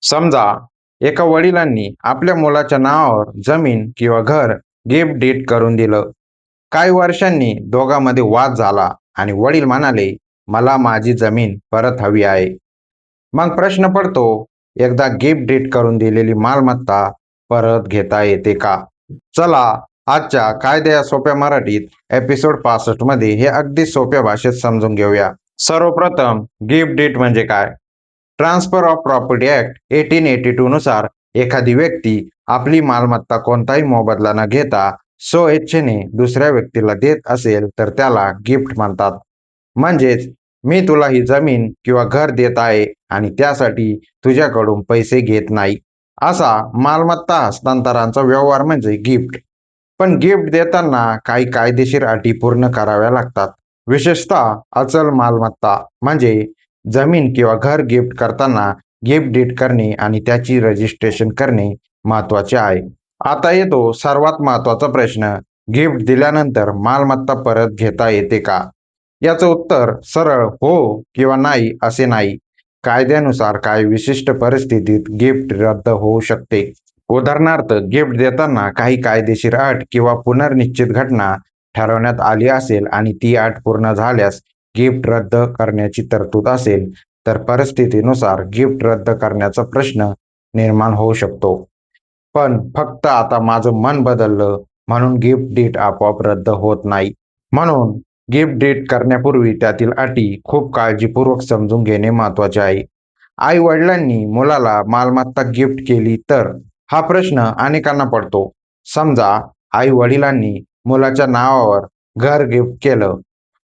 समजा एका वडिलांनी आपल्या मुलाच्या नावावर जमीन किंवा घर गिफ्ट डीड करून दिलं. काही वर्षांनी दोघांमध्ये वाद झाला आणि वडील म्हणाले, मला माझी जमीन परत हवी आहे. मग प्रश्न पडतो, एकदा गिफ्ट डीड करून दिलेली मालमत्ता परत घेता येते का? चला, आजच्या कायद्या या सोप्या मराठीत एपिसोड 65 मध्ये हे अगदी सोप्या भाषेत समजून घेऊया. सर्वप्रथम गिफ्ट डीड म्हणजे काय? ट्रान्सफर ऑफ प्रॉपर्टी ऍक्ट 1882 नुसार एखादी व्यक्ती आपली मालमत्ता कोणताही मोबदला न घेता स्वेच्छेने दुसऱ्या व्यक्तीला देत असेल तर त्याला गिफ्ट म्हणतात. म्हणजेच मी तुला ही जमीन किंवा घर देत आहे आणि त्यासाठी तुझ्याकडून पैसे घेत नाही. असा मालमत्ता हस्तांतराचा व्यवहार म्हणजे गिफ्ट. पण गिफ्ट देताना काही कायदेशीर अटी पूर्ण कराव्या लागतात. विशेषतः अचल मालमत्ता म्हणजे जमीन किंवा घर गिफ्ट करताना गिफ्ट डीड करणे आणि त्याची रजिस्ट्रेशन करणे महत्वाचे आहे. आता येतो सर्वात महत्वाचा प्रश्न, गिफ्ट दिल्यानंतर मालमत्ता परत घेता येते का? याचं उत्तर सरळ हो किंवा नाही असे नाही. कायद्यानुसार काही विशिष्ट परिस्थितीत गिफ्ट रद्द होऊ शकते. उदाहरणार्थ, गिफ्ट देताना काही कायदेशीर अट किंवा पुनर्निश्चित घटना ठरवण्यात आली असेल आणि ती अट पूर्ण झाल्यास गिफ्ट रद्द करण्याची तरतूद असेल तर परिस्थितीनुसार गिफ्ट रद्द करण्याचा प्रश्न निर्माण होऊ शकतो. पण फक्त आता माझं मन बदललं म्हणून गिफ्ट डीड आपोआप रद्द होत नाही. म्हणून गिफ्ट डीड करण्यापूर्वी त्यातील अटी खूप काळजीपूर्वक समजून घेणे महत्वाचे आहे. आई वडिलांनी मुलाला मालमत्ता गिफ्ट केली तर हा प्रश्न अनेकांना पडतो. समजा आई वडिलांनी मुलाच्या नावावर घर गिफ्ट केलं,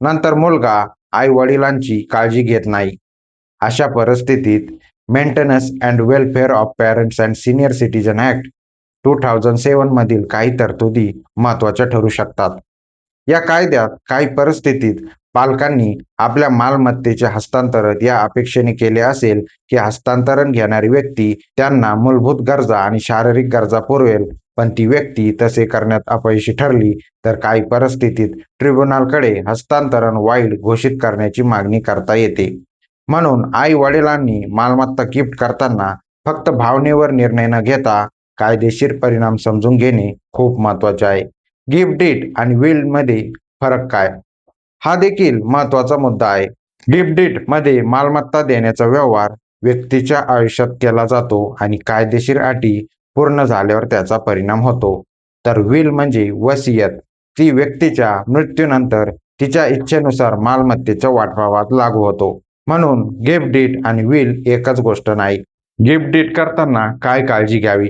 नंतर मुलगा आई वडिलांची काळजी घेत नाही. अशा परिस्थितीत maintenance and welfare of parents and senior citizen act 2007 मधील काही तरतुदी महत्वाच्या ठरू शकतात. या कायद्यात काही परिस्थितीत पालकांनी आपल्या मालमत्तेचे हस्तांतरण या अपेक्षेने केले असेल की हस्तांतरण घेणारी व्यक्ती त्यांना मूलभूत गरजा आणि शारीरिक गरजा पुरवेल, पण ती व्यक्ती तसे करण्यात अपयशी ठरली तर काही परिस्थितीत ट्रिब्युनलकडे हस्तांतरण वाईड घोषित करण्याची मागणी करता येते. म्हणून आई वडिलांनी मालमत्ता गिफ्ट करताना फक्त भावनेवर निर्णय न घेता कायदेशीर परिणाम समजून घेणे खूप महत्वाचे आहे. गिफ्ट डीड आणि विल मध्ये फरक काय? हा देखील महत्वाचा मुद्दा आहे. गिफ्ट डीड मध्ये मालमत्ता देण्याचा व्यवहार व्यक्तीच्या आयुष्यात केला जातो आणि कायदेशीर अटी पूर्ण झाल्यावर त्याचा परिणाम होतो. तर विल म्हणजे वसियत, ती व्यक्तीच्या मृत्यूनंतर तिच्या इच्छेनुसार मालमत्तेच्या वाटपात लागू होतो. म्हणून गिफ्ट डीड आणि विल एकच गोष्ट नाही. गिफ्ट डीड करताना काय काळजी घ्यावी?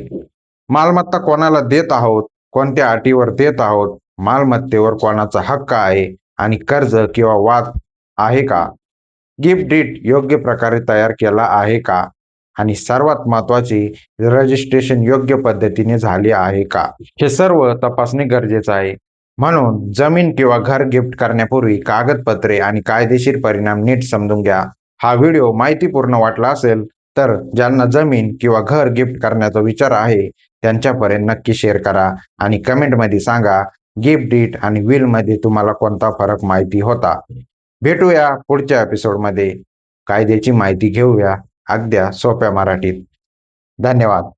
मालमत्ता कोणाला देत आहोत, कोणत्या अटीवर देत आहोत, मालमत्तेवर कोणाचा हक्क आहे आणि कर्ज किंवा वाद आहे का? गिफ्ट डीड योग्य प्रकारे तयार केला आहे का? आणि सर्वात महत्वाचे, रजिस्ट्रेशन योग्य पद्धतीने झाले आहे का? हे सर्व तपासणे गरजेचं आहे. म्हणून जमीन किंवा घर गिफ्ट करण्यापूर्वी कागदपत्रे आणि कायदेशीर परिणाम नीट समजून घ्या. हा व्हिडिओ माहितीपूर्ण वाटला असेल तर ज्यांना जमीन किंवा घर गिफ्ट करण्याचा विचार आहे त्यांच्यापर्यंत नक्की शेअर करा आणि कमेंटमध्ये सांगा गिफ्ट डीड आणि विल मध्ये तुम्हाला कोणता फरक माहिती होता. भेटूया पुढच्या एपिसोडमध्ये. कायद्याची माहिती घेऊया अगद्या सोप्या मराठीत. धन्यवाद.